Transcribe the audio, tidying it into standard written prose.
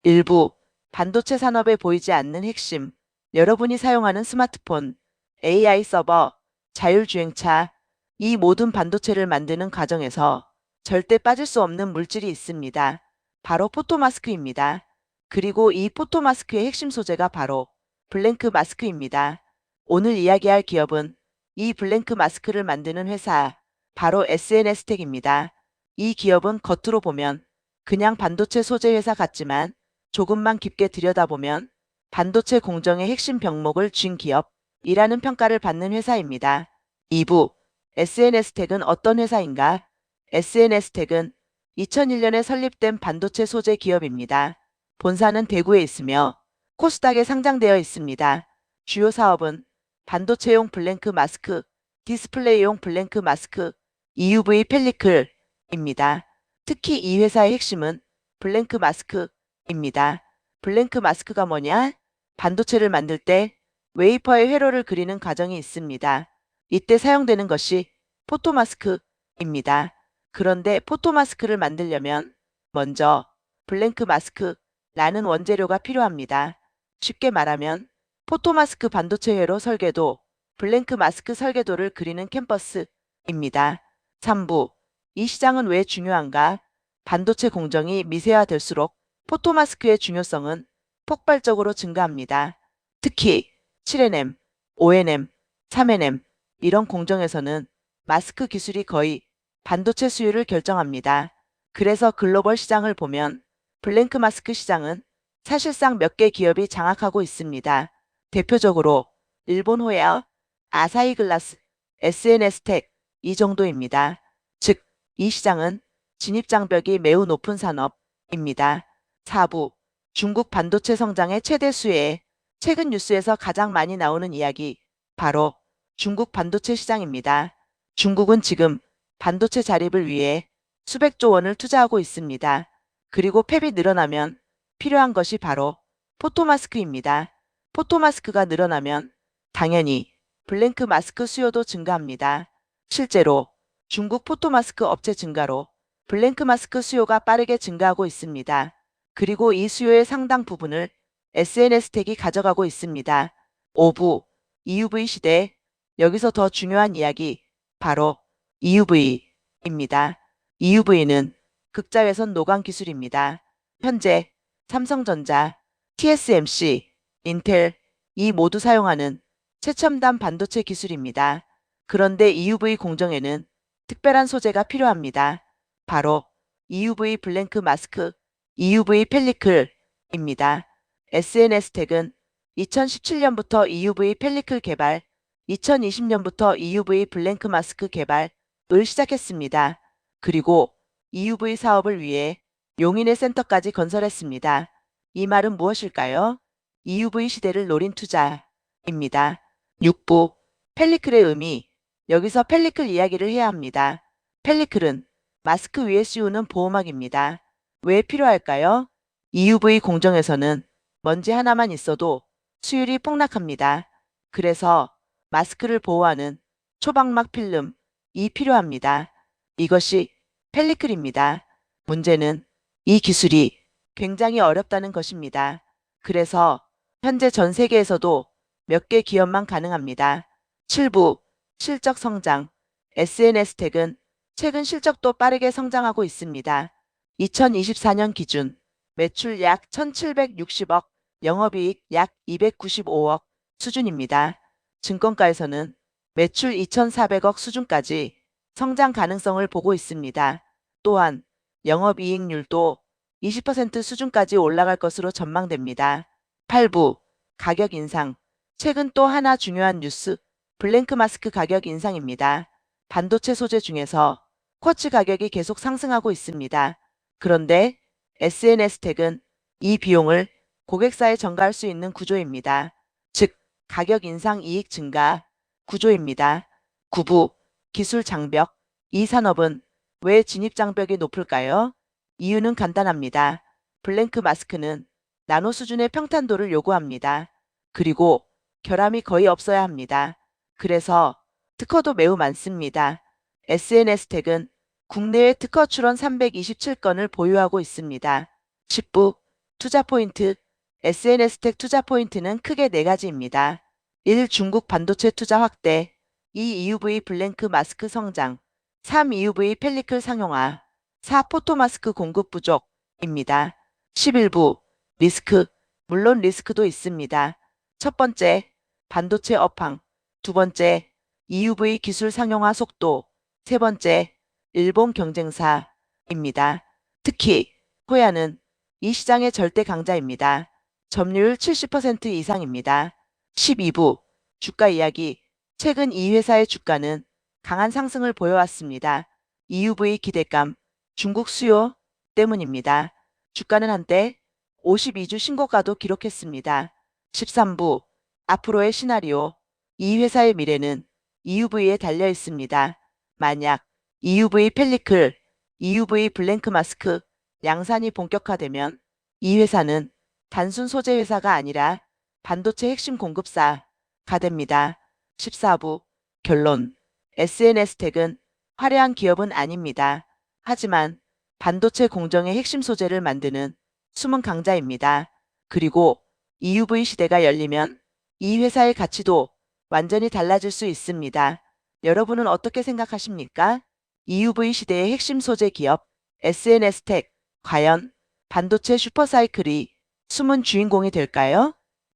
일부 반도체 산업에 보이지 않는 핵심, 여러분이 사용하는 스마트폰, AI 서버, 자율주행차, 이 모든 반도체를 만드는 과정에서 절대 빠질 수 없는 물질이 있습니다. 바로 포토마스크입니다. 그리고 이 포토마스크의 핵심 소재가 바로 블랭크 마스크입니다. 오늘 이야기할 기업은 이 블랭크 마스크를 만드는 회사, 바로 SNS텍입니다. 이 기업은 겉으로 보면 그냥 반도체 소재 회사 같지만 조금만 깊게 들여다보면 반도체 공정의 핵심 병목을 쥔 기업이라는 평가를 받는 회사입니다. 2부 SNS텍은 어떤 회사인가? SNS텍은 2001년에 설립된 반도체 소재 기업입니다. 본사는 대구에 있으며 코스닥에 상장되어 있습니다. 주요 사업은 반도체용 블랭크 마스크, 디스플레이용 블랭크 마스크, EUV 펠리클입니다. 특히 이 회사의 핵심은 블랭크 마스크입니다. 블랭크 마스크가 뭐냐? 반도체를 만들 때 웨이퍼의 회로를 그리는 과정이 있습니다. 이때 사용되는 것이 포토마스크입니다. 그런데 포토마스크를 만들려면 먼저 블랭크 마스크라는 원재료가 필요합니다. 쉽게 말하면 포토마스크 반도체 회로 설계도, 블랭크 마스크 설계도를 그리는 캠퍼스입니다. 3부 이 시장은 왜 중요한가? 반도체 공정이 미세화될수록 포토마스크의 중요성은 폭발적으로 증가합니다. 특히 7nm, 5nm, 3nm 이런 공정에서는 마스크 기술이 거의 반도체 수율을 결정합니다. 그래서 글로벌 시장을 보면 블랭크 마스크 시장은 사실상 몇 개 기업이 장악하고 있습니다. 대표적으로 일본 호야, 아사히 글라스, SNS텍 이 정도입니다. 즉, 이 시장은 진입장벽이 매우 높은 산업입니다. 4부 중국 반도체 성장의 최대 수혜. 최근 뉴스에서 가장 많이 나오는 이야기, 바로 중국 반도체 시장입니다. 중국은 지금 반도체 자립을 위해 수백조 원을 투자하고 있습니다. 그리고 팹이 늘어나면 필요한 것이 바로 포토마스크입니다. 포토마스크가 늘어나면 당연히 블랭크 마스크 수요도 증가합니다. 실제로 중국 포토마스크 업체 증가로 블랭크 마스크 수요가 빠르게 증가하고 있습니다. 그리고 이 수요의 상당 부분을 SNS텍이 가져가고 있습니다. 5부 EUV 시대. 여기서 더 중요한 이야기, 바로 EUV입니다. EUV는 극자외선 노광 기술입니다. 현재 삼성전자, TSMC, 인텔 이 모두 사용하는 최첨단 반도체 기술입니다. 그런데 EUV 공정에는 특별한 소재가 필요합니다. 바로 EUV 블랭크 마스크, EUV 펠리클입니다. SNS텍은 2017년부터 EUV 펠리클 개발, 2020년부터 EUV 블랭크 마스크 개발을 시작했습니다. 그리고 EUV 사업을 위해 용인의 센터까지 건설했습니다. 이 말은 무엇일까요? EUV 시대를 노린 투자입니다. 6부 펠리클의 의미. 여기서 펠리클 이야기를 해야 합니다. 펠리클은 마스크 위에 씌우는 보호막입니다. 왜 필요할까요? EUV 공정에서는 먼지 하나만 있어도 수율이 폭락합니다. 그래서 마스크를 보호하는 초방막 필름이 필요합니다. 이것이 펠리클입니다. 문제는 이 기술이 굉장히 어렵다는 것입니다. 그래서 현재 전 세계에서도 몇 개 기업만 가능합니다. 7부 실적 성장. SNS텍은 최근 실적도 빠르게 성장하고 있습니다. 2024년 기준 매출 약 1760억, 영업이익 약 295억 수준입니다. 증권가에서는 매출 2400억 수준까지 성장 가능성을 보고 있습니다. 또한 영업이익률도 20% 수준까지 올라갈 것으로 전망됩니다. 8부 가격 인상. 최근 또 하나 중요한 뉴스, 블랭크 마스크 가격 인상입니다. 반도체 소재 중에서 쿼츠 가격이 계속 상승하고 있습니다. 그런데 SNS텍은 이 비용을 고객사에 전가할 수 있는 구조입니다. 즉, 가격 인상 이익 증가 구조입니다. 9부 기술 장벽. 이 산업은 왜 진입 장벽이 높을까요? 이유는 간단합니다. 블랭크 마스크는 나노 수준의 평탄도를 요구합니다. 그리고 결함이 거의 없어야 합니다. 그래서 특허도 매우 많습니다. SNS텍은 국내외 특허 출원 327건을 보유하고 있습니다. 10부 투자 포인트. SNS텍 투자 포인트는 크게 4가지입니다. 1. 중국 반도체 투자 확대. 2. EUV 블랭크 마스크 성장. 3. EUV 펠리클 상용화. 4. 포토마스크 공급 부족입니다. 11부. 리스크. 물론 리스크도 있습니다. 첫 번째, 반도체 업황. 두 번째, EUV 기술 상용화 속도. 세 번째, 일본 경쟁사입니다. 특히 코야는 이 시장의 절대 강자입니다. 점유율 70% 이상입니다. 12부 주가 이야기. 최근 이 회사의 주가는 강한 상승을 보여왔습니다. EUV 기대감, 중국 수요 때문입니다. 주가는 한때 52주 신고가도 기록했습니다. 13부 앞으로의 시나리오. 이 회사의 미래는 EUV에 달려 있습니다. 만약 EUV 펠리클, EUV 블랭크 마스크 양산이 본격화되면 이 회사는 단순 소재 회사가 아니라 반도체 핵심 공급사가 됩니다. 14부 결론. SNS텍은 화려한 기업은 아닙니다. 하지만 반도체 공정의 핵심 소재를 만드는 숨은 강자입니다. 그리고 EUV 시대가 열리면 이 회사의 가치도 완전히 달라질 수 있습니다. 여러분은 어떻게 생각하십니까? EUV 시대의 핵심 소재 기업 SNS텍 과연 반도체 슈퍼사이클이 숨은 주인공이 될까요?